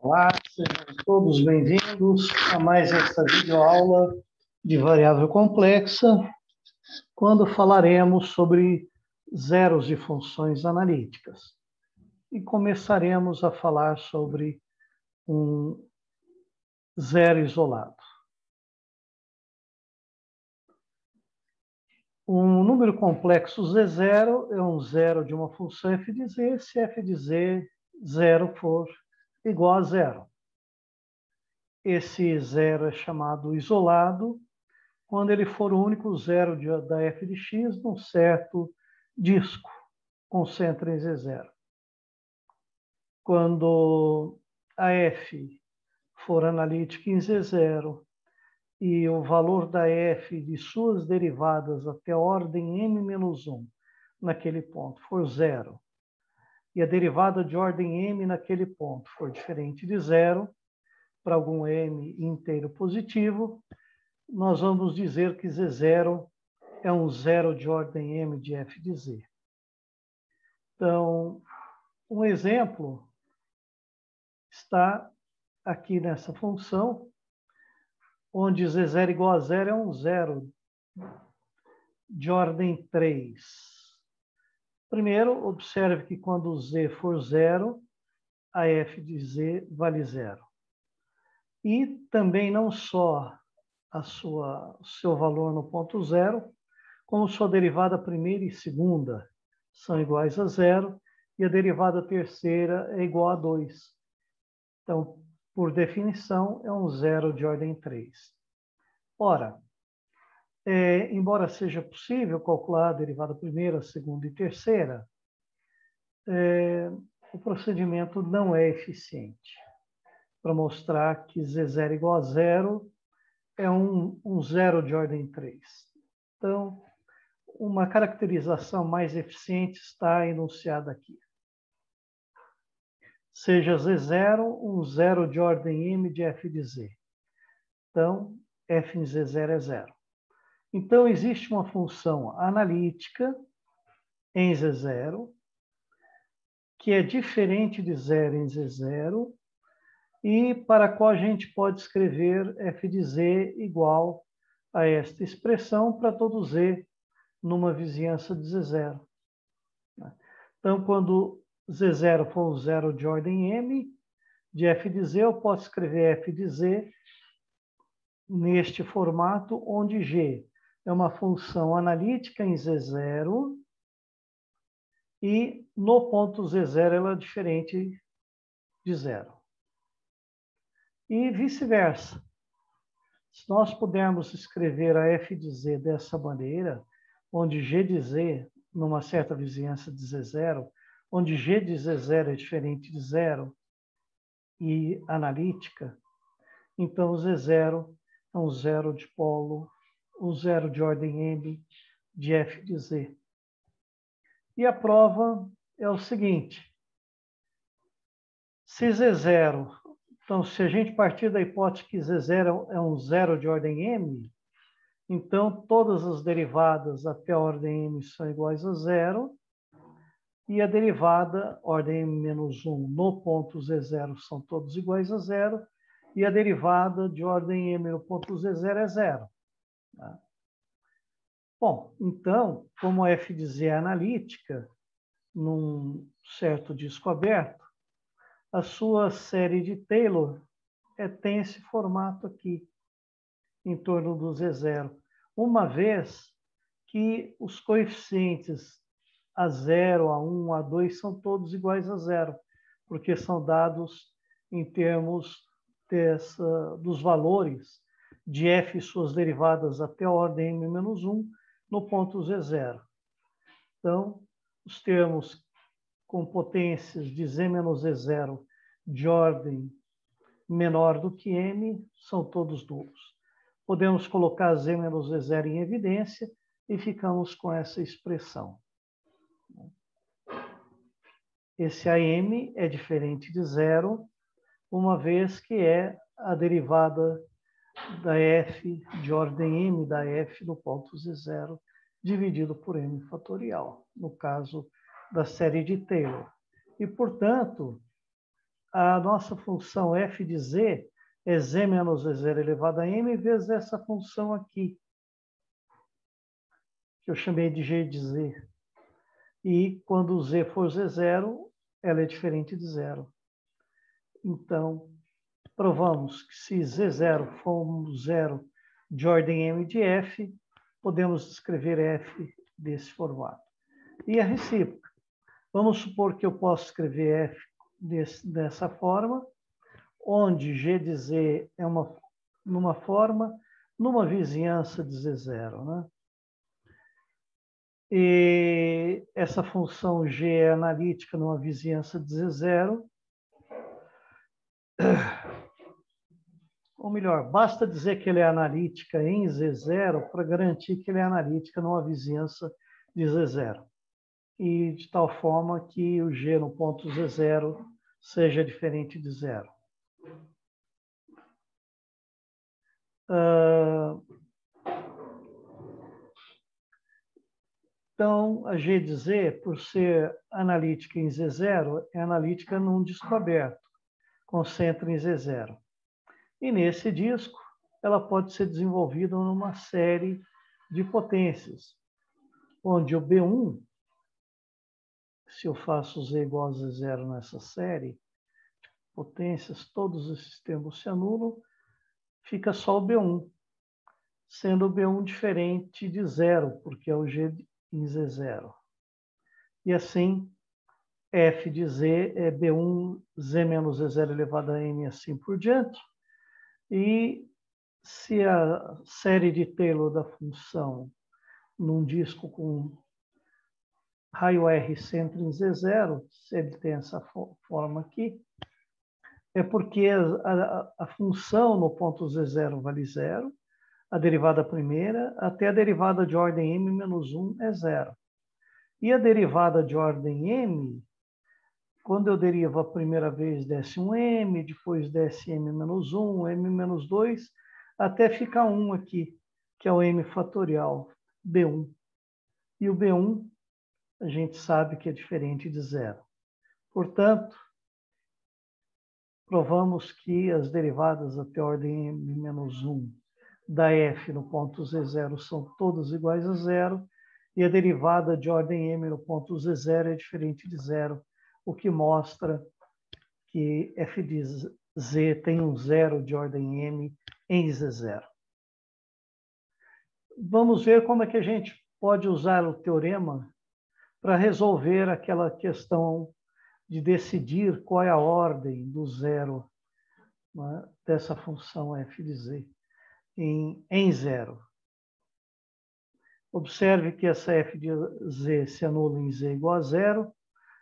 Olá, sejam todos bem-vindos a mais esta videoaula de variável complexa, quando falaremos sobre zeros de funções analíticas. E começaremos a falar sobre um zero isolado. Um número complexo Z0 é um zero de uma função f de z, se f de z zero for igual a zero. Esse zero é chamado isolado quando ele for o único zero da f de x num certo disco, concentra em Z0. Quando a f for analítica em Z0 e o valor da f de suas derivadas até a ordem m-1 naquele ponto for zero, e a derivada de ordem m naquele ponto for diferente de zero, para algum m inteiro positivo, nós vamos dizer que Z0 é um zero de ordem m de f de z. Então, um exemplo está aqui nessa função, onde Z0 igual a zero é um zero de ordem 3. Primeiro, observe que quando z for zero, a f de z vale zero. E também não só o seu valor no ponto zero, como sua derivada primeira e segunda são iguais a zero, e a derivada terceira é igual a 2. Então, por definição, é um zero de ordem 3. Ora, embora seja possível calcular a derivada primeira, segunda e terceira, o procedimento não é eficiente para mostrar que Z0 igual a zero é um zero de ordem 3. Então, uma caracterização mais eficiente está enunciada aqui. Seja Z0 um zero de ordem m de f de z. Então, f em Z0 é zero. Então, existe uma função analítica em Z0 que é diferente de zero em Z0 e para a qual a gente pode escrever f de z igual a esta expressão para todo z numa vizinhança de Z0. Então, quando Z0 for um zero de ordem m de f de z, eu posso escrever f de z neste formato, onde g é uma função analítica em Z0 e no ponto Z0 ela é diferente de zero. E vice-versa. Se nós pudermos escrever a f de z dessa maneira, onde g de z, numa certa vizinhança de Z0, onde g de Z0 é diferente de zero e analítica, então Z0 é um zero de polo, um zero de ordem m de f de z. E a prova é o seguinte: se Z0, então se a gente partir da hipótese que Z0 é um zero de ordem m, então todas as derivadas até a ordem m são iguais a zero, e a derivada, ordem m-1, no ponto Z0 são todos iguais a zero, e a derivada de ordem m no ponto Z0 é zero. Tá? Bom, então, como a f de z é analítica, num certo disco aberto, a sua série de Taylor tem esse formato aqui, em torno do Z0, uma vez que os coeficientes A0, A1, A2 são todos iguais a zero, porque são dados em termos dos valores de f e suas derivadas até a ordem m-1 no ponto Z0. Então, os termos com potências de z-z0 de ordem menor do que m são todos nulos. Podemos colocar z-z0 em evidência e ficamos com essa expressão. Esse AM é diferente de zero, uma vez que é a derivada da f de ordem m da f no ponto z0 dividido por m fatorial, no caso da série de Taylor. E, portanto, a nossa função f de z é z menos z0 elevado a m vezes essa função aqui, que eu chamei de g de z. E quando z for z0, ela é diferente de zero. Então, provamos que se z0 for um zero de ordem m de f, podemos escrever f desse formato. E a recíproca. Vamos supor que eu posso escrever f dessa forma, onde g de z é numa forma, numa vizinhança de z0, né? E essa função g é analítica numa vizinhança de z0. Ou melhor, basta dizer que ele é analítica em z0 para garantir que ele é analítica numa vizinhança de z0. E de tal forma que o g no ponto z0 seja diferente de zero. Então, a G de Z, por ser analítica em Z0, é analítica num disco aberto, concentra em Z0. E nesse disco, ela pode ser desenvolvida numa série de potências, onde o B1, se eu faço Z igual a Z0 nessa série, potências, todos esses termos se anulam, fica só o B1, sendo o B1 diferente de zero, porque é o G em Z0. E assim, f de z é B1, z menos z0 elevado a n, assim por diante. E se a série de Taylor da função num disco com raio R centro em Z0, se ele tem essa forma aqui, é porque a função no ponto Z0 vale zero, a derivada primeira, até a derivada de ordem m menos 1 é zero. E a derivada de ordem m, quando eu derivo a primeira vez, desce um m, depois desce m menos 1, m menos 2, até ficar 1 aqui, que é o m fatorial, B1. E o B1, a gente sabe que é diferente de zero. Portanto, provamos que as derivadas até a ordem m menos 1 da f no ponto z0 são todas iguais a zero, e a derivada de ordem m no ponto z0 é diferente de zero, o que mostra que f de z tem um zero de ordem m em z0. Vamos ver como é que a gente pode usar o teorema para resolver aquela questão de decidir qual é a ordem do zero, né, dessa função f de z em zero. Observe que essa f de z se anula em z igual a zero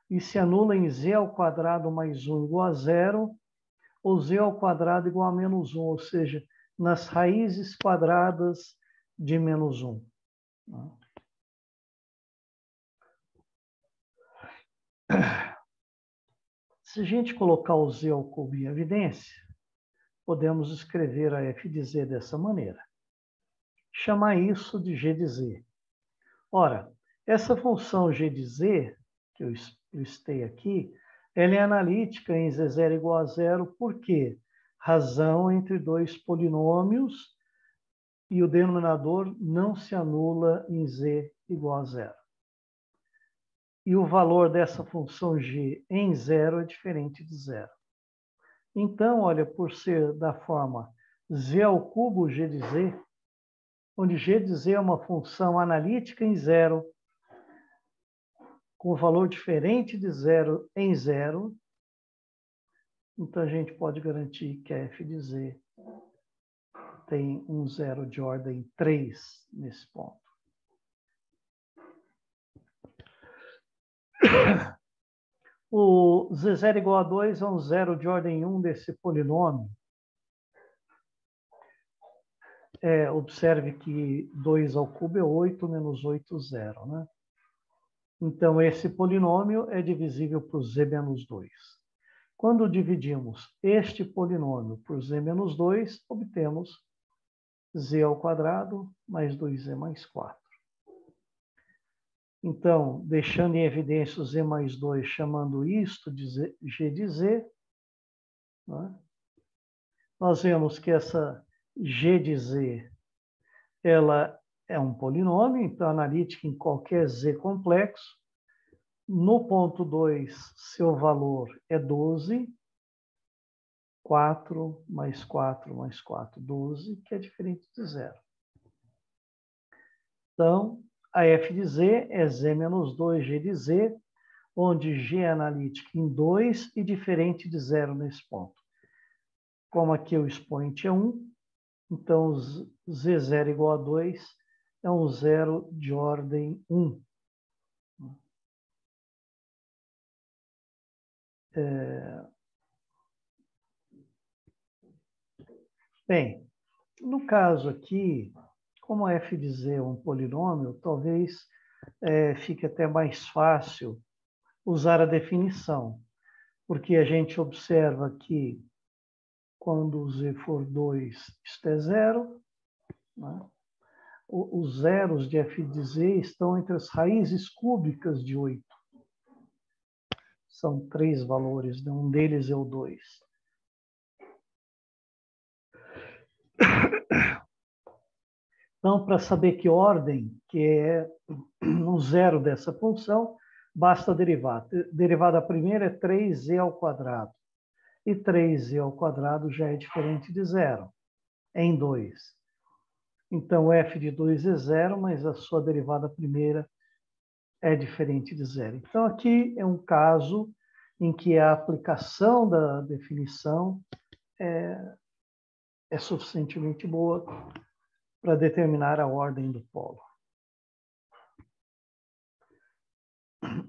e se anula em z ao quadrado mais 1 igual a zero, ou z ao quadrado igual a menos 1, ou seja, nas raízes quadradas de menos 1. Se a gente colocar o z ao cubo em evidência, podemos escrever a f de z dessa maneira. Chamar isso de g de z. Ora, essa função g de z, que eu listei aqui, ela é analítica em z0 igual a zero, por quê? Razão entre dois polinômios e o denominador não se anula em z igual a zero. E o valor dessa função g em zero é diferente de zero. Então, olha, por ser da forma z ao cubo g de z, onde g de z é uma função analítica em zero, com valor diferente de zero em zero, então a gente pode garantir que a f de z tem um zero de ordem 3 nesse ponto. O z0 igual a 2 é um zero de ordem 1 desse polinômio. Observe que 2 ao cubo é 8 menos 8, zero, né? Então, esse polinômio é divisível por z menos 2. Quando dividimos este polinômio por z menos 2, obtemos z ao quadrado mais 2z mais 4. Então, deixando em evidência o z mais 2, chamando isto de g de z, né? Nós vemos que essa G de Z, ela é um polinômio, então analítica em qualquer Z complexo. No ponto 2, seu valor é 12, 4 mais 4 mais 4, 12, que é diferente de zero. Então, a f de Z é Z menos 2G de Z, onde G é analítica em 2 e diferente de zero nesse ponto. Como aqui o expoente é 1, então Z0 igual a 2 é um zero de ordem 1. Bem, no caso aqui, como a f de Z é um polinômio, talvez fique até mais fácil usar a definição, porque a gente observa que quando Z for 2, isto é zero, né? Os zeros de f de Z estão entre as raízes cúbicas de 8. São 3 valores, né? Um deles é o 2. Então, para saber que ordem que é o zero dessa função, basta derivar. Derivada primeira é 3z ao quadrado. E 3z ao quadrado já é diferente de zero, é em 2. Então, f de 2 é zero, mas a sua derivada primeira é diferente de zero. Então, aqui é um caso em que a aplicação da definição é suficientemente boa para determinar a ordem do polo.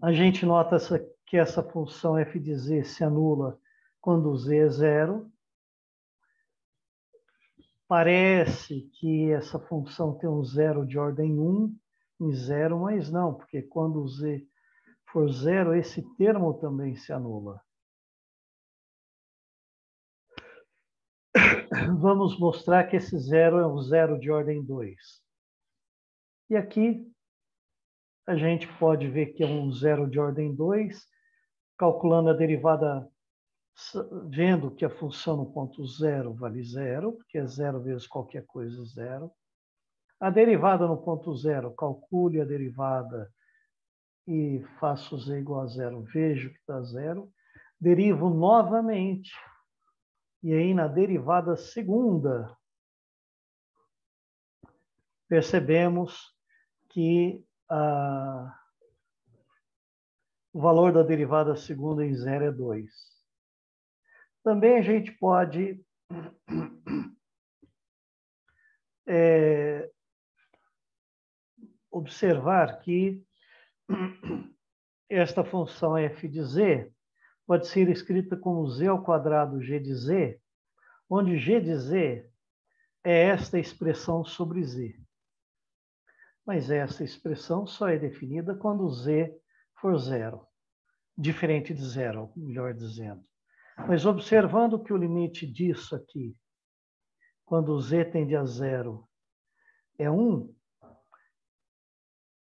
A gente nota que essa função f de z se anula quando z é zero. Parece que essa função tem um zero de ordem 1 em zero, mas não, porque quando z for zero, esse termo também se anula. Vamos mostrar que esse zero é um zero de ordem 2. E aqui a gente pode ver que é um zero de ordem 2, calculando a derivada, vendo que a função no ponto zero vale zero, porque é zero vezes qualquer coisa zero. A derivada no ponto zero, calcule a derivada e faço z igual a zero, vejo que está zero. Derivo novamente. E aí, na derivada segunda, percebemos que o valor da derivada segunda em zero é 2. Também a gente pode observar que esta função f de z pode ser escrita como z ao quadrado g de z, onde g de z é esta expressão sobre z. Mas essa expressão só é definida quando z for zero, diferente de zero, melhor dizendo. Mas observando que o limite disso aqui, quando z tende a zero, é 1,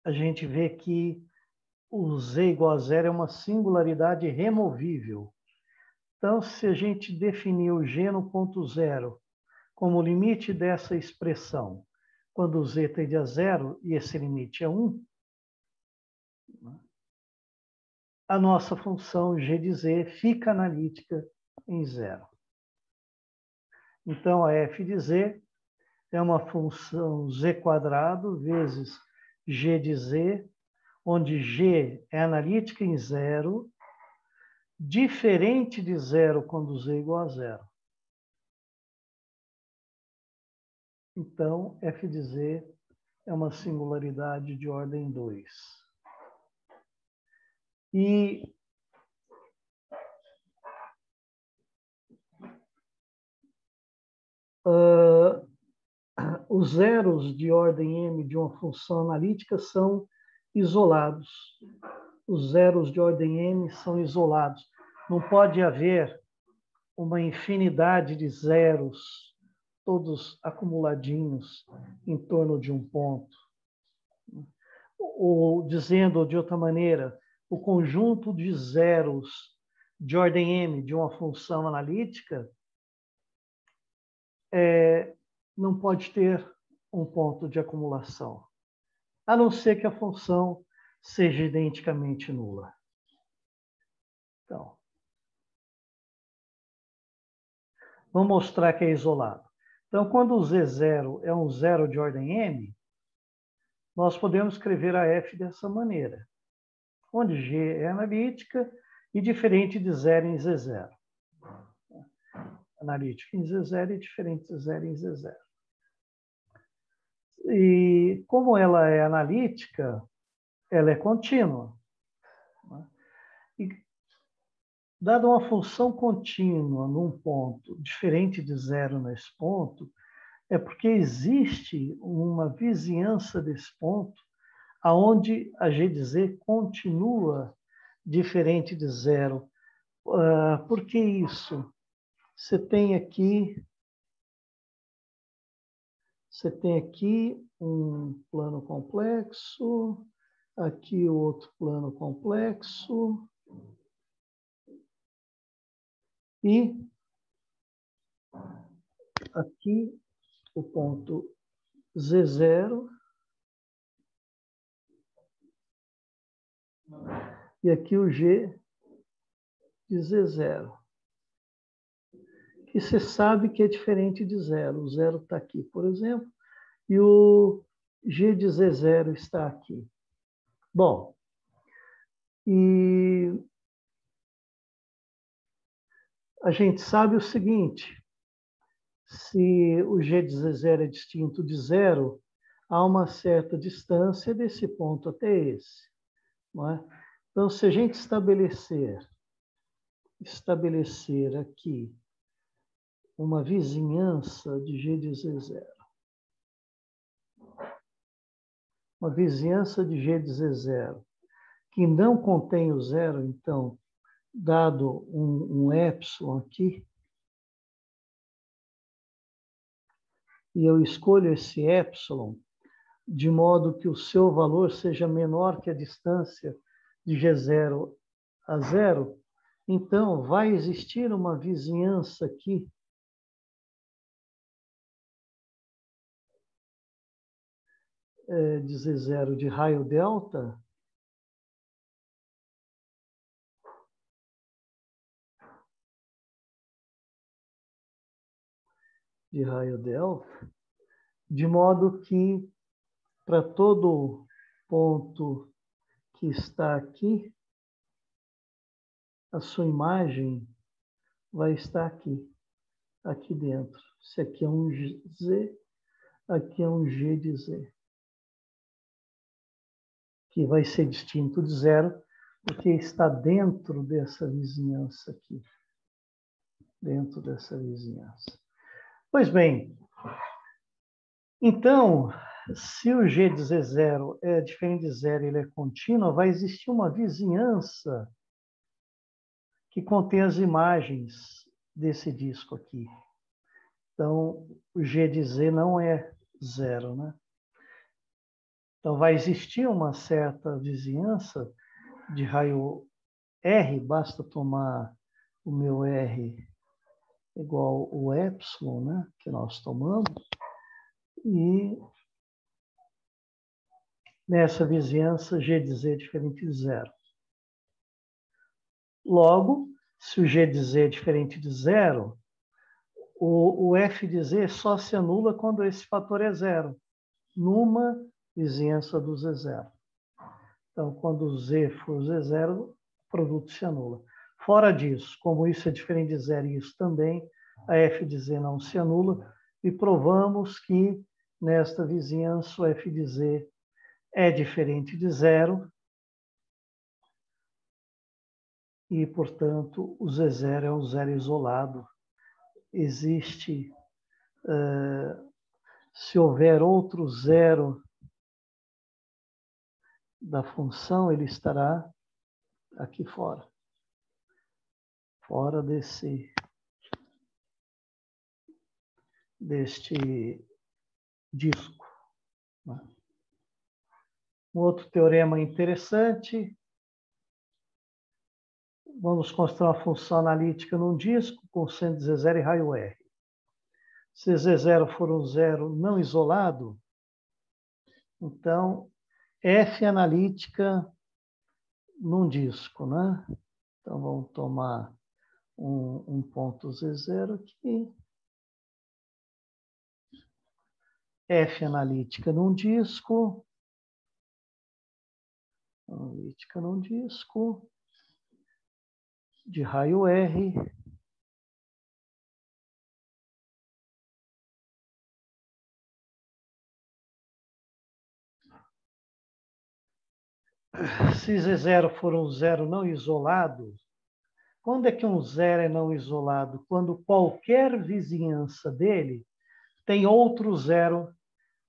a gente vê que o z igual a zero é uma singularidade removível. Então, se a gente definir o g no ponto zero como limite dessa expressão, quando z tende a zero e esse limite é 1, a nossa função g de z fica analítica em zero. Então, a f de z é uma função z quadrado vezes g de z, onde g é analítica em zero, diferente de zero quando z é igual a zero. Então, f de z é uma singularidade de ordem 2. E os zeros de ordem m de uma função analítica são isolados. Os zeros de ordem m são isolados. Não pode haver uma infinidade de zeros, todos acumuladinhos em torno de um ponto. Ou, dizendo de outra maneira, o conjunto de zeros de ordem m de uma função analítica, não pode ter um ponto de acumulação, a não ser que a função seja identicamente nula. Então, vamos mostrar que é isolado. Então, quando o Z0 é um zero de ordem m, nós podemos escrever a f dessa maneira, onde G é analítica e diferente de zero em Z0. Analítica em Z0 e diferente de zero em Z0. E como ela é analítica, ela é contínua. E, dada uma função contínua num ponto diferente de zero nesse ponto, é porque existe uma vizinhança desse ponto aonde a G de Z continua diferente de zero. Por que isso? Você tem aqui um plano complexo, aqui outro plano complexo, e aqui o ponto Z0, e aqui o G de Z0, que você sabe que é diferente de zero. O zero está aqui, por exemplo, e o G de Z0 está aqui. Bom, e a gente sabe o seguinte: se o G de Z0 é distinto de zero, há uma certa distância desse ponto até esse. Não é? Então, se a gente estabelecer aqui uma vizinhança de G de Z0, uma vizinhança de G de Z0 que não contém o zero, então, dado um epsilon aqui, e eu escolho esse epsilon de modo que o seu valor seja menor que a distância de G0 a zero, então vai existir uma vizinhança aqui de Z0 de raio delta, de modo que para todo ponto que está aqui, a sua imagem vai estar aqui dentro. Se aqui é um Z, aqui é um G de Z, que vai ser distinto de zero, porque está dentro dessa vizinhança aqui. Dentro dessa vizinhança. Pois bem, então, se o G de Z0 é diferente de zero, ele é contínuo, vai existir uma vizinhança que contém as imagens desse disco aqui. Então, o G de Z não é zero, né? Então, vai existir uma certa vizinhança de raio R, basta tomar o meu R igual o epsilon, né, que nós tomamos, e nessa vizinhança G de Z é diferente de zero. Logo, se o G de Z é diferente de zero, o F de Z só se anula quando esse fator é zero, numa vizinhança do Z0. Então, quando o Z for Z0, o produto se anula. Fora disso, como isso é diferente de zero e isso também, a F de Z não se anula, e provamos que nesta vizinhança o F de Z é diferente de zero, e, portanto, o Z0 é um zero isolado. Existe, se houver outro zero da função, ele estará aqui fora. Fora deste disco. Um outro teorema interessante vamos construir uma função analítica num disco com centro Z0 e raio R. Se Z0 for um zero não isolado, então F analítica num disco, né? Então vamos tomar um ponto Z0 aqui. F analítica num disco. Analítica num disco de raio R. Se Z0 for um zero não isolado, quando é que um zero é não isolado? Quando qualquer vizinhança dele tem outro zero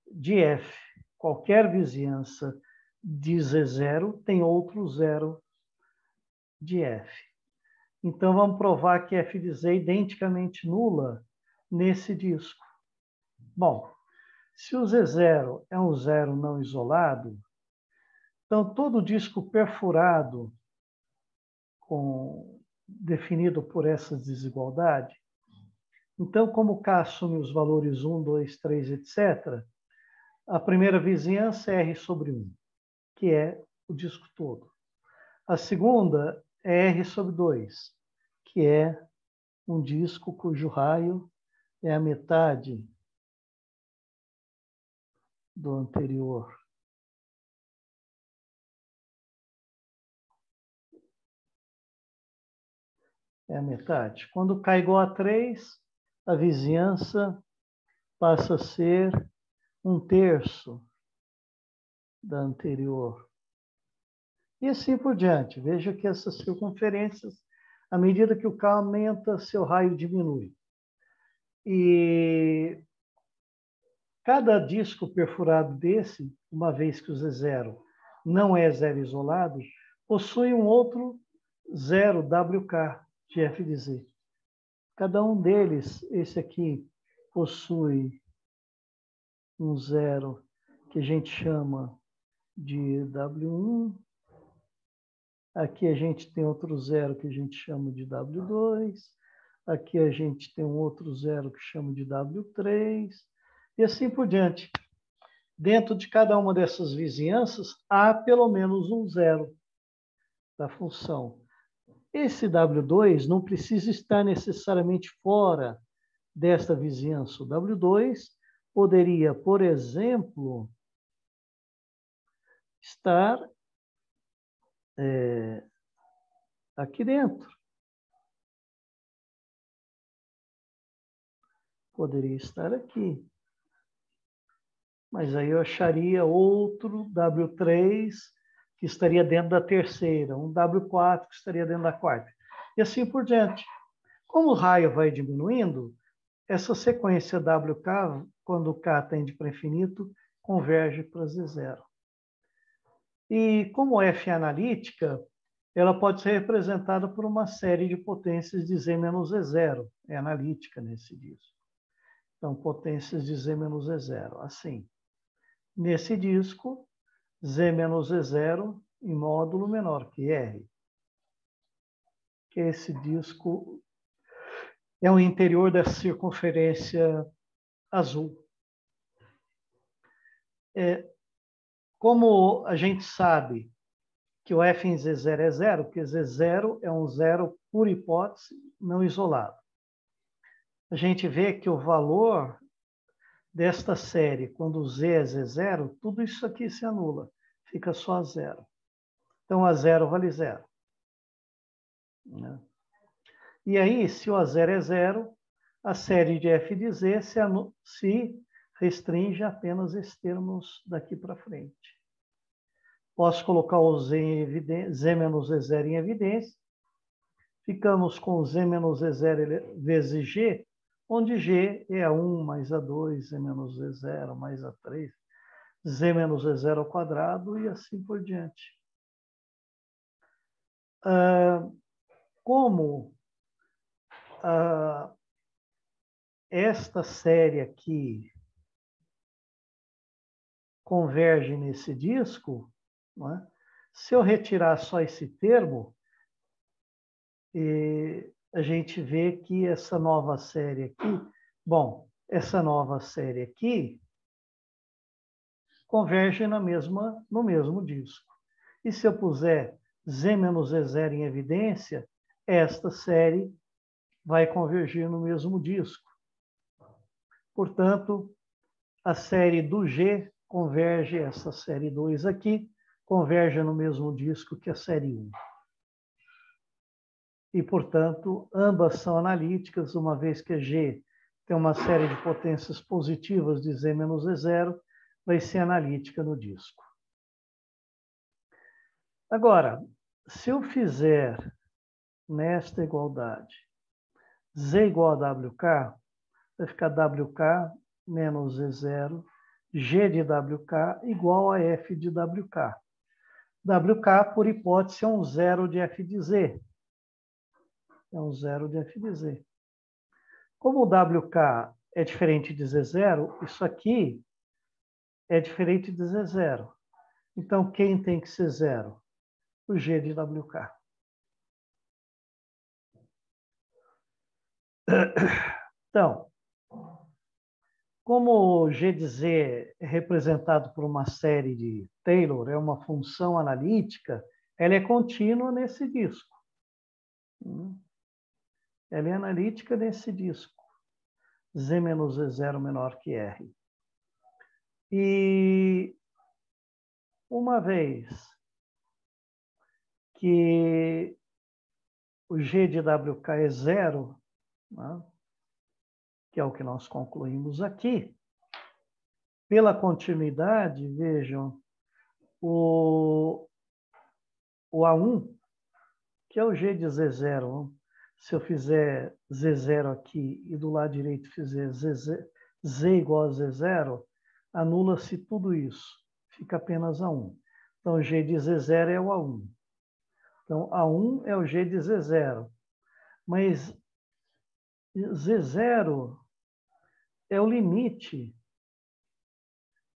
de F. Qualquer vizinhança de Z0 tem outro zero de F. Então, vamos provar que F de Z é identicamente nula nesse disco. Bom, se o Z0 é um zero não isolado, então todo disco perfurado definido por essa desigualdade, então, como K assume os valores 1, 2, 3, etc., a primeira vizinhança é R sobre 1, que é o disco todo. A segunda é R sobre 2, que é um disco cujo raio é a metade do anterior. É a metade. Quando K igual a 3, a vizinhança passa a ser 1/3 da anterior. E assim por diante. Veja que essas circunferências, à medida que o K aumenta, seu raio diminui. E cada disco perfurado desse, uma vez que o Z0 não é zero isolado, possui um outro zero WK de F de Z. Cada um deles, esse aqui, possui um zero que a gente chama de W1. Aqui a gente tem outro zero que a gente chama de W2. Aqui a gente tem um outro zero que chama de W3. E assim por diante. Dentro de cada uma dessas vizinhanças, há pelo menos um zero da função. Esse W2 não precisa estar necessariamente fora desta vizinhança. O W2 poderia, por exemplo, estar aqui dentro. Poderia estar aqui. Mas aí eu acharia outro W3 que estaria dentro da terceira, um W4 que estaria dentro da quarta. E assim por diante. Como o raio vai diminuindo, essa sequência WK, quando o K tende para infinito, converge para Z0. E como F é analítica, ela pode ser representada por uma série de potências de Z menos Z0. É analítica nesse disco. Então, potências de Z menos Z0. Assim, nesse disco, Z menos Z0 em módulo menor que R. Que esse disco é o interior da circunferência azul. Como a gente sabe que o F em Z0 é zero, porque Z0 é um zero por hipótese não isolado. A gente vê que o valor desta série, quando Z é Z0, tudo isso aqui se anula, fica só zero. Então, A0 vale zero. Né? E aí, se o A0 é zero, a série de F de Z se restringe a apenas esses termos daqui para frente. Posso colocar o Z, Z menos Z0 em evidência. Ficamos com Z menos Z0 vezes G, onde G é A1 mais A2, Z menos Z0 mais A3, Z menos Z0 ao quadrado e assim por diante. Como esta série aqui converge nesse disco, né? Se eu retirar só esse termo, E a gente vê que essa nova série aqui, bom, essa nova série aqui converge no mesmo disco. E se eu puser Z menos E0 em evidência, esta série vai convergir no mesmo disco. Portanto, a série do G converge, essa série 2 aqui, converge no mesmo disco que a série 1. E, portanto, ambas são analíticas, uma vez que a G tem uma série de potências positivas de Z menos E0, vai ser analítica no disco. Agora, se eu fizer nesta igualdade Z igual a WK, vai ficar WK menos E0, G de WK igual a F de WK. WK, por hipótese, é um zero de F de Z. É um zero de F de Z. Como o WK é diferente de Z0, isso aqui é diferente de Z0. Então, quem tem que ser zero? O G de WK. Então, como o G de Z é representado por uma série de Taylor, é uma função analítica, ela é contínua nesse disco. Ela é analítica nesse disco. Z menos E0 menor que R. E uma vez que o G de WK é zero, né, que é o que nós concluímos aqui, pela continuidade, vejam, o A1, que é o G de Z0, se eu fizer Z0 aqui e do lado direito fizer Z igual a Z0, anula-se tudo isso, fica apenas A1. Então, o G de Z0 é o A1. Então, A1 é o G de Z0. Mas Z0 é o limite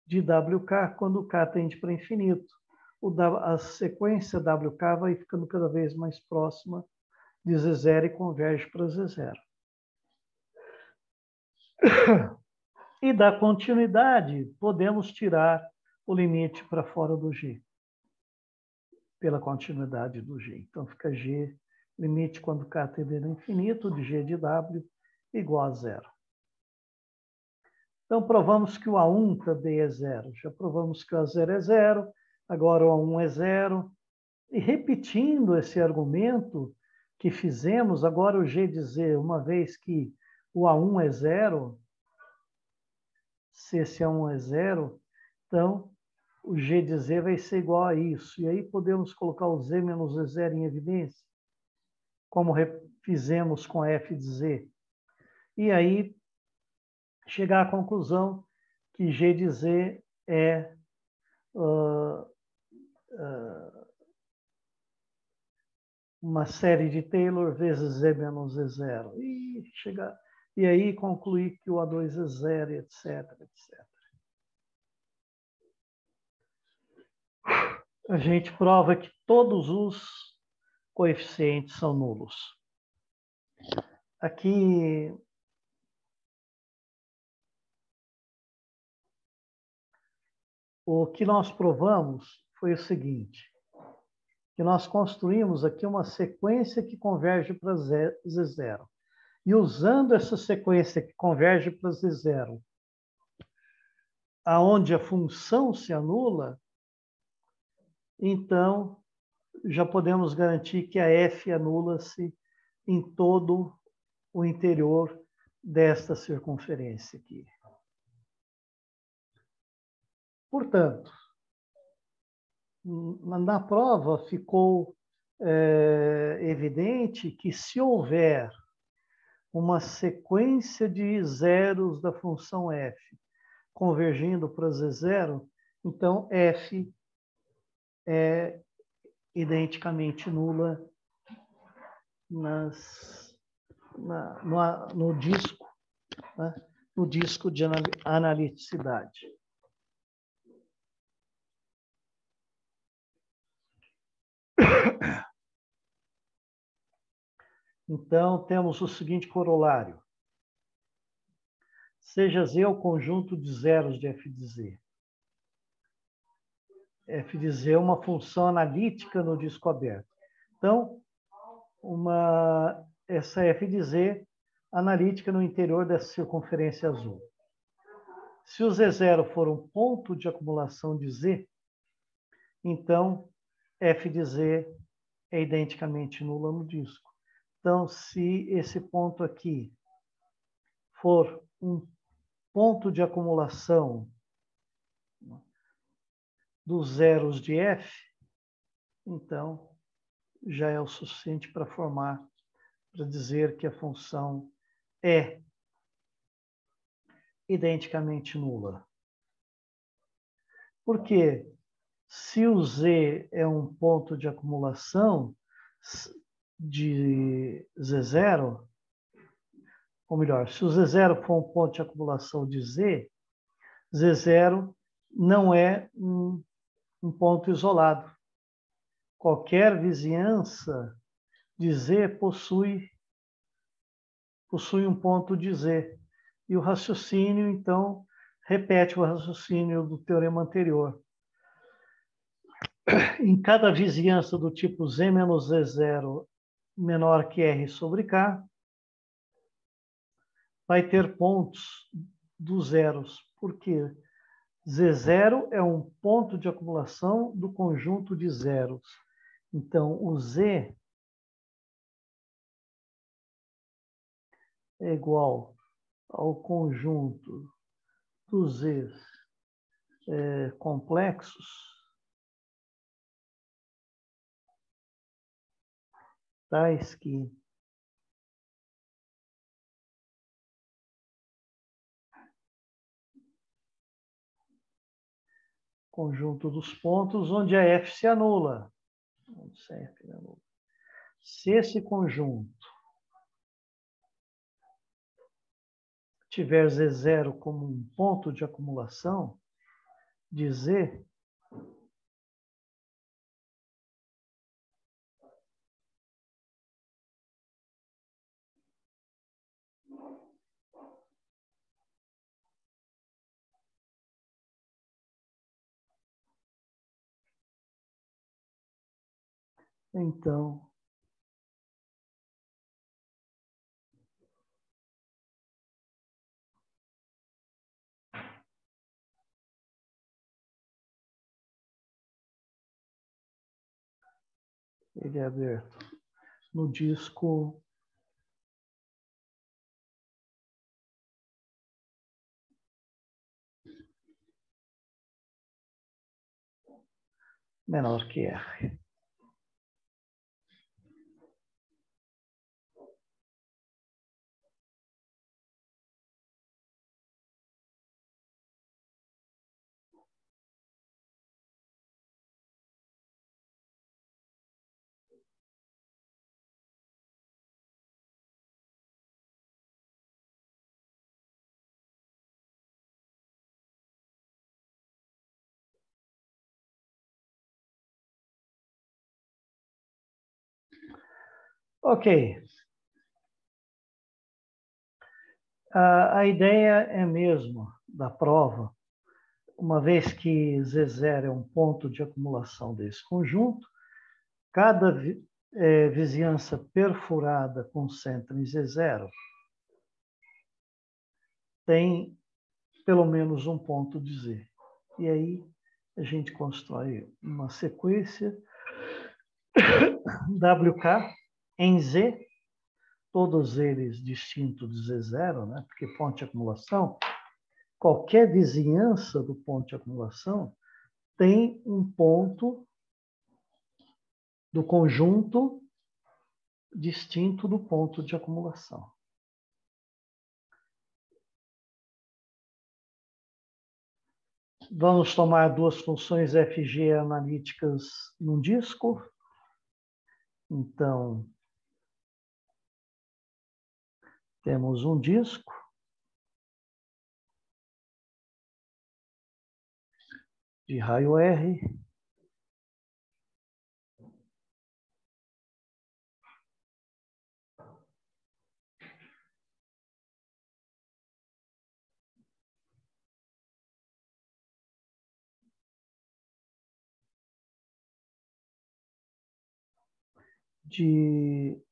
de WK quando o K tende para infinito. A sequência WK vai ficando cada vez mais próxima de Z0 e converge para Z0. E da continuidade, podemos tirar o limite para fora do G, pela continuidade do G. Então, fica G, limite quando K tende a infinito, de G de W igual a zero. Então, provamos que o A1 também é zero. Já provamos que o A0 é zero, agora o A1 é zero. E repetindo esse argumento que fizemos, agora o G de Z, uma vez que o A1 é zero, se esse A1 é zero, então o G de Z vai ser igual a isso. E aí podemos colocar o Z menos E0 em evidência, como fizemos com a F de Z. E aí chegar à conclusão que G de Z é uma série de Taylor vezes Z menos E0. E aí concluir que o A2 é zero, etc, etc. A gente prova que todos os coeficientes são nulos. Aqui o que nós provamos foi o seguinte, que nós construímos aqui uma sequência que converge para Z0. E usando essa sequência que converge para Z0, aonde a função se anula, então já podemos garantir que a F anula-se em todo o interior desta circunferência aqui. Portanto, na prova ficou evidente que se houver uma sequência de zeros da função f convergindo para Z0, então f é identicamente nula no disco, né? No disco de analiticidade. Então, temos o seguinte corolário. Seja Z o conjunto de zeros de f de z. F de z é uma função analítica no disco aberto. Então, essa f de z analítica no interior dessa circunferência azul. Se o Z0 for um ponto de acumulação de Z, então f de z é identicamente nula no disco. Então, se esse ponto aqui for um ponto de acumulação dos zeros de f, então já é o suficiente para dizer que a função é identicamente nula. Porque se o z é um ponto de acumulação de Z0, ou melhor, se o Z0 for um ponto de acumulação de Z, Z0 não é um ponto isolado. Qualquer vizinhança de Z possui um ponto de Z. E o raciocínio, então, repete o raciocínio do teorema anterior. Em cada vizinhança do tipo Z menos Z0 menor que R sobre K, vai ter pontos dos zeros. Por quê? Z0 é um ponto de acumulação do conjunto de zeros. Então, o Z é igual ao conjunto dos Z's complexos tais que conjunto dos pontos onde a F se anula. Se esse conjunto tiver Z0 como um ponto de acumulação de Z, então ele é aberto no disco menor que R. Ok. A ideia é mesmo da prova, uma vez que Z0 é um ponto de acumulação desse conjunto, cada vizinhança perfurada com centro em Z0 tem pelo menos um ponto de Z. E aí a gente constrói uma sequência WK em Z, todos eles distintos de Z0, né? Porque ponto de acumulação, qualquer vizinhança do ponto de acumulação tem um ponto do conjunto distinto do ponto de acumulação. Vamos tomar duas funções FG analíticas num disco. Então, temos um disco de raio R. de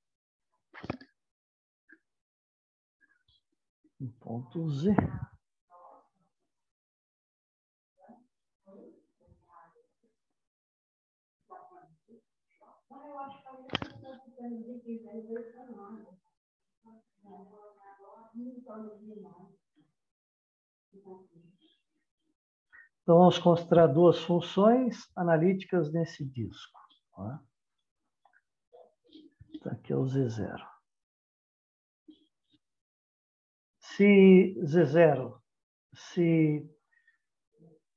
um ponto Z. Então, vamos considerar duas funções analíticas nesse disco. Tá? Então, aqui é o Z0. Se Z0, se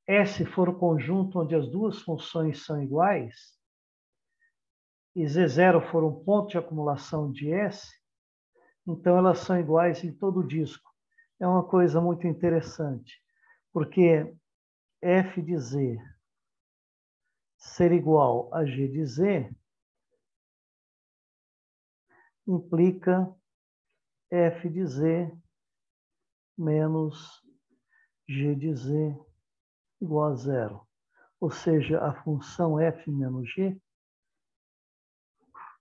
S for o conjunto onde as duas funções são iguais, e Z0 for um ponto de acumulação de S, então elas são iguais em todo o disco. É uma coisa muito interessante, porque F de Z ser igual a G de Z implica F de Z menos G de Z igual a zero. Ou seja, a função F menos G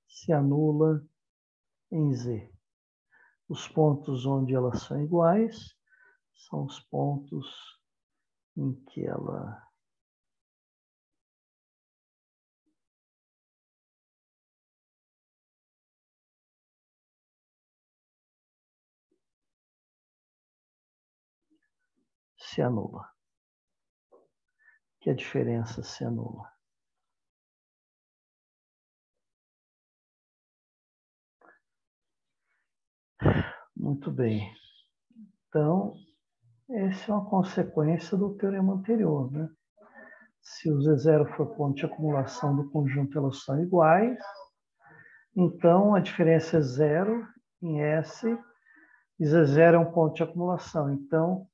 se anula em Z. Os pontos onde elas são iguais são os pontos em que ela se anula. Que a diferença se anula. Muito bem. Então, essa é uma consequência do teorema anterior, né? Se o Z0 for ponto de acumulação do conjunto, elas são iguais. Então, a diferença é zero em S, e Z0 é um ponto de acumulação. Então,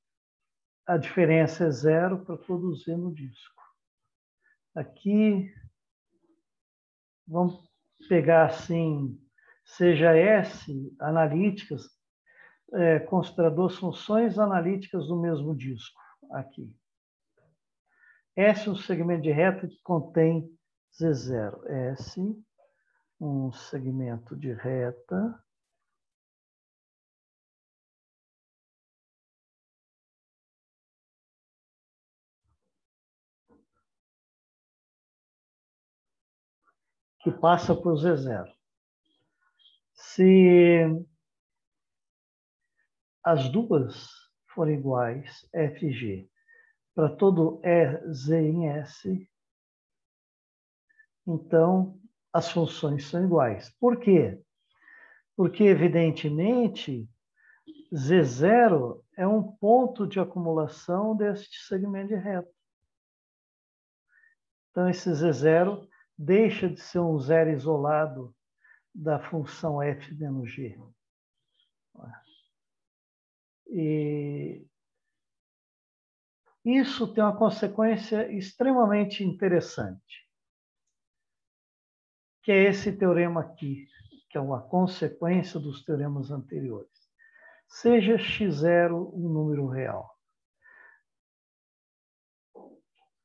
a diferença é zero para todo Z no disco. Aqui, vamos pegar assim, seja S, analíticas, considerar duas funções analíticas do mesmo disco, aqui. S, um segmento de reta que contém Z0. S, um segmento de reta que passa por Z0. Se as duas forem iguais, F e G, para todo EZ em S, então as funções são iguais. Por quê? Porque, evidentemente, Z0 é um ponto de acumulação deste segmento de reta. Então, esse Z0 deixa de ser um zero isolado da função f menos g. E isso tem uma consequência extremamente interessante, que é esse teorema aqui, que é uma consequência dos teoremas anteriores. Seja x0 um número real.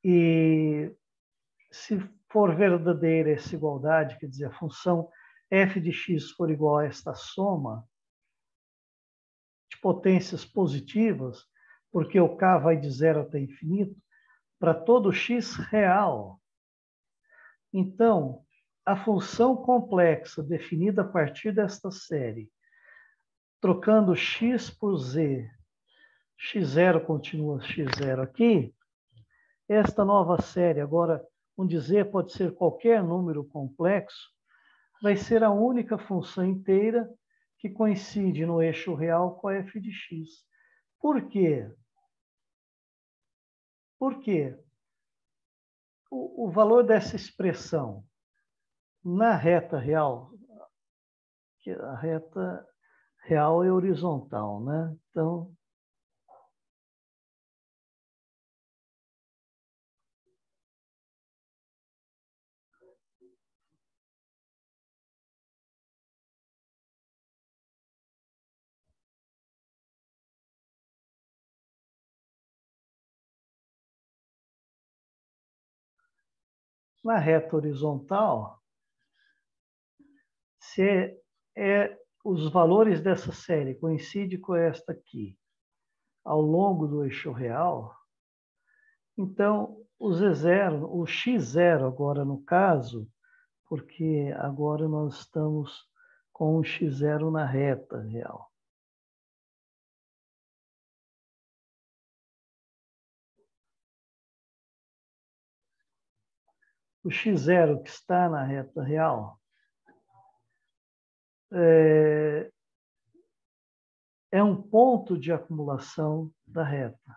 E se for verdadeira essa igualdade, quer dizer, a função f de x for igual a esta soma de potências positivas, porque o k vai de zero até infinito, para todo x real. Então, a função complexa definida a partir desta série, trocando x por z, x0 continua x0 aqui, esta nova série, agora, onde z pode ser qualquer número complexo, vai ser a única função inteira que coincide no eixo real com a f de x. Por quê? Por quê? O valor dessa expressão na reta real, que a reta real é horizontal, né? Então, na reta horizontal, se os valores dessa série coincidem com esta aqui ao longo do eixo real, então o Z0, o X0 agora no caso, porque agora nós estamos com o X0 na reta real. O X0 que está na reta real é um ponto de acumulação da reta.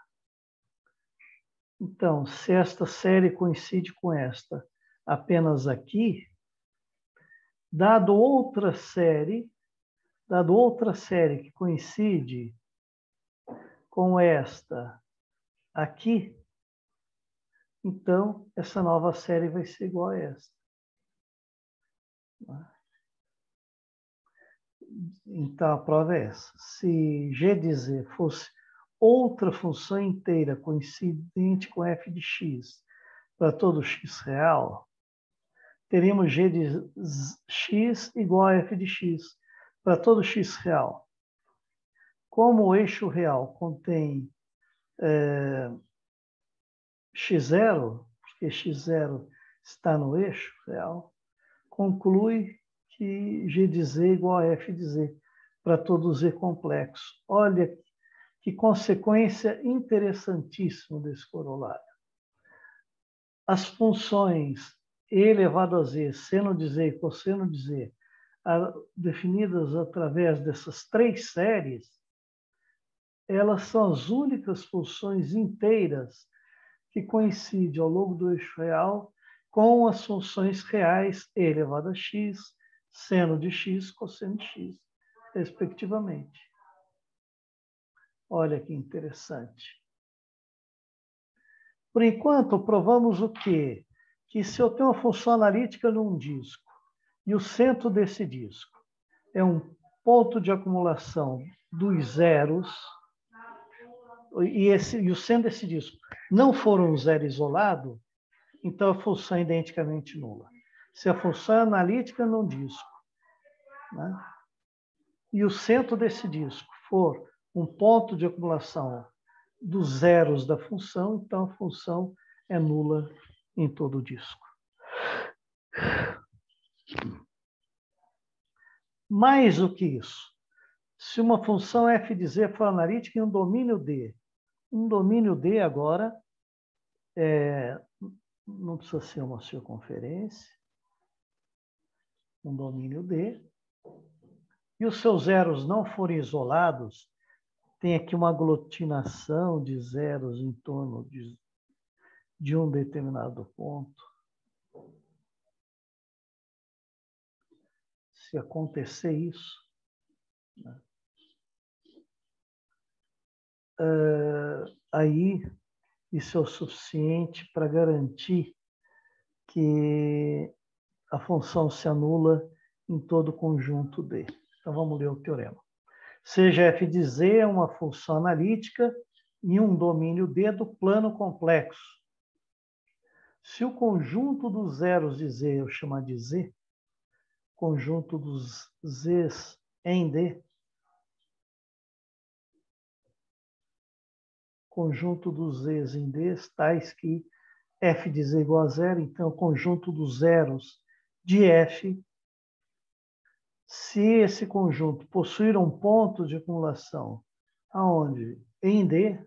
Então, se esta série coincide com esta apenas aqui, dado outra série que coincide com esta aqui, então essa nova série vai ser igual a esta. Então a prova é essa. Se G de Z fosse outra função inteira coincidente com f de x para todo x real, teríamos G de x igual a f de x para todo x real. Como o eixo real contém x0, porque x0 está no eixo real, conclui que G de Z é igual a f de Z para todo Z complexo. Olha que consequência interessantíssima desse corolário. As funções e elevado a Z, seno de Z e cosseno de Z, definidas através dessas três séries, elas são as únicas funções inteiras que coincidem ao longo do eixo real com as funções reais e elevado a x, seno de x, cosseno de x, respectivamente. Olha que interessante. Por enquanto, provamos o quê? Que se eu tenho uma função analítica num disco e o centro desse disco é um ponto de acumulação dos zeros, e o centro desse disco não for um zero isolado, então a função é identicamente nula. Se a função é analítica num disco, né, e o centro desse disco for um ponto de acumulação dos zeros da função, então a função é nula em todo o disco. Mais do que isso, se uma função f de z for analítica em um domínio D agora não precisa ser uma circunferência, um domínio D, e os seus zeros não forem isolados, tem aqui uma aglutinação de zeros em torno de um determinado ponto. Se acontecer isso, né, aí isso é o suficiente para garantir que a função se anula em todo o conjunto D. Então vamos ler o teorema. Seja f de z uma função analítica em um domínio D do plano complexo. Se o conjunto dos zeros de Z eu chamar de Z, conjunto dos Zs em D, conjunto dos Zs em D, tais que f de Z igual a zero, então o conjunto dos zeros de f, se esse conjunto possuir um ponto de acumulação aonde? Em D,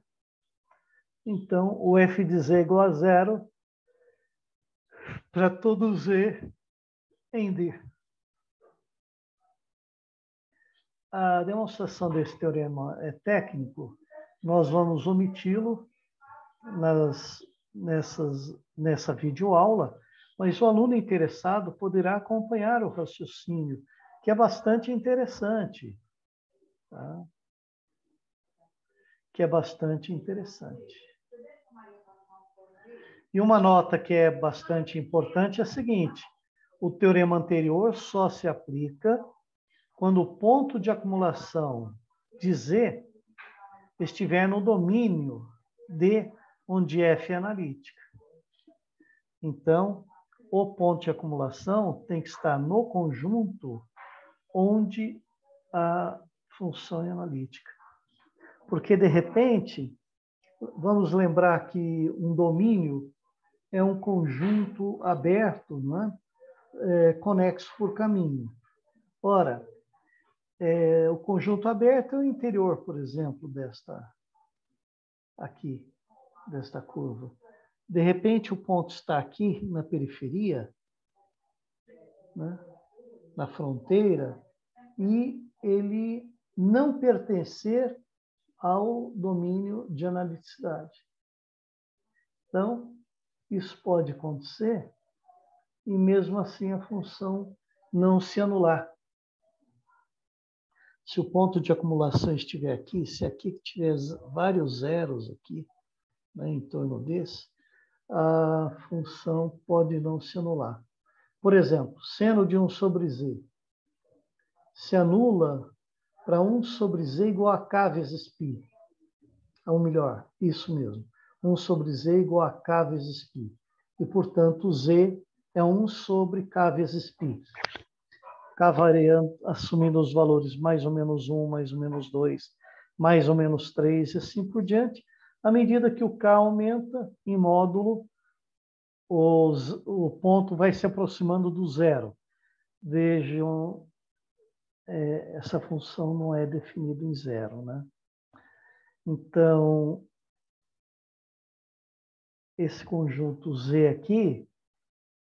então o f de Z igual a zero para todo Z em D. A demonstração desse teorema é técnico, nós vamos omiti-lo nessa videoaula, mas o aluno interessado poderá acompanhar o raciocínio, que é bastante interessante. Tá? Que é bastante interessante. E uma nota que é bastante importante é a seguinte: o teorema anterior só se aplica quando o ponto de acumulação de Z estiver no domínio D, onde F é analítica. Então, o ponto de acumulação tem que estar no conjunto onde a função é analítica. Porque, de repente, vamos lembrar que um domínio é um conjunto aberto, não é? Conexo por caminho. Ora, o conjunto aberto é o interior, por exemplo, desta curva. De repente, o ponto está aqui na periferia, né, na fronteira, e ele não pertencer ao domínio de analiticidade. Então, isso pode acontecer e, mesmo assim, a função não se anular. Se o ponto de acumulação estiver aqui, se aqui tiver vários zeros aqui, né, em torno desse, a função pode não se anular. Por exemplo, seno de 1 sobre z se anula para 1 sobre z igual a k vezes π. Ou melhor, isso mesmo. 1 sobre z igual a k vezes π. E, portanto, z é 1 sobre k vezes π. K variando, assumindo os valores mais ou menos 1, mais ou menos 2, mais ou menos 3, e assim por diante. À medida que o K aumenta em módulo, o ponto vai se aproximando do zero. Vejam, essa função não é definida em zero, né? Então, esse conjunto Z aqui,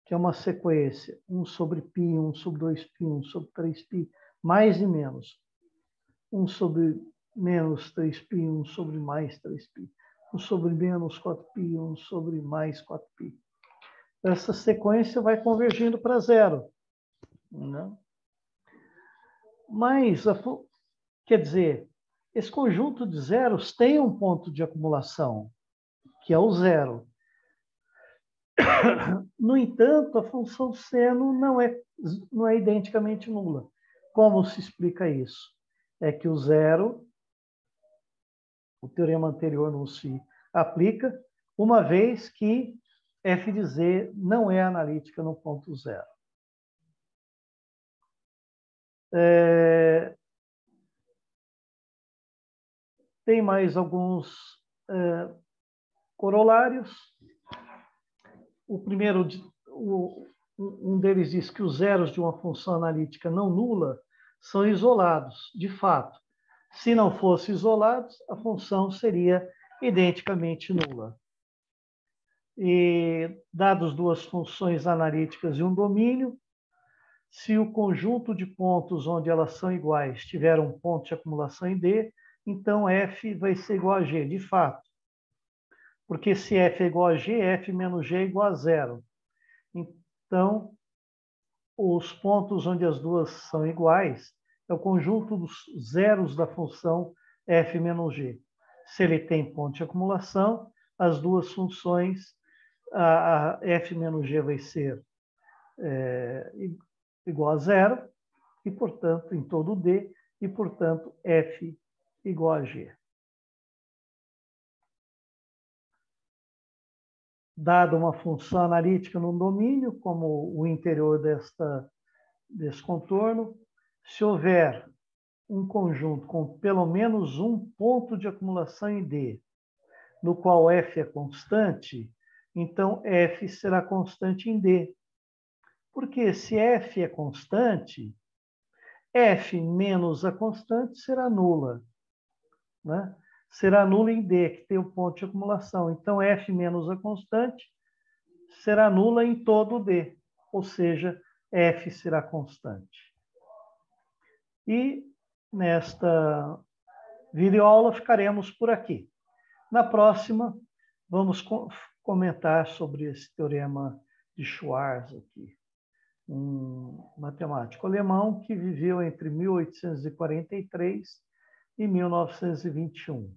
que é uma sequência, 1 sobre π, 1 sobre 2π, 1 sobre 3π, mais e menos. 1 sobre menos 3π, 1 sobre mais 3π. 1 sobre menos 4π, 1 sobre mais 4π. Essa sequência vai convergindo para zero, né? Mas, quer dizer, esse conjunto de zeros tem um ponto de acumulação, que é o zero. No entanto, a função seno não é identicamente nula. Como se explica isso? É que o zero, o teorema anterior não se aplica, uma vez que f de z não é analítica no ponto zero. Tem mais alguns corolários. O primeiro, um deles diz que os zeros de uma função analítica não nula são isolados, de fato. Se não fossem isolados, a função seria identicamente nula. E, dados duas funções analíticas e um domínio, se o conjunto de pontos onde elas são iguais tiver um ponto de acumulação em D, então f vai ser igual a g, de fato. Porque se f é igual a g, f menos g é igual a zero. Então, os pontos onde as duas são iguais é o conjunto dos zeros da função f menos g. Se ele tem ponto de acumulação, as duas funções, a f menos g vai ser igual a zero, e, portanto, em todo D, e, portanto, f igual a g. Dada uma função analítica num domínio, como o interior desse contorno, se houver um conjunto com pelo menos um ponto de acumulação em D, no qual f é constante, então f será constante em D. Porque se f é constante, f menos a constante será nula, né? Será nula em D, que tem o ponto de acumulação. Então, f menos a constante será nula em todo D, ou seja, f será constante. E nesta videoaula ficaremos por aqui. Na próxima, vamos comentar sobre esse teorema de Schwarz aqui, um matemático alemão que viveu entre 1843 e 1921.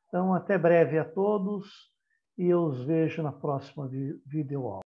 Então, até breve a todos e eu os vejo na próxima videoaula.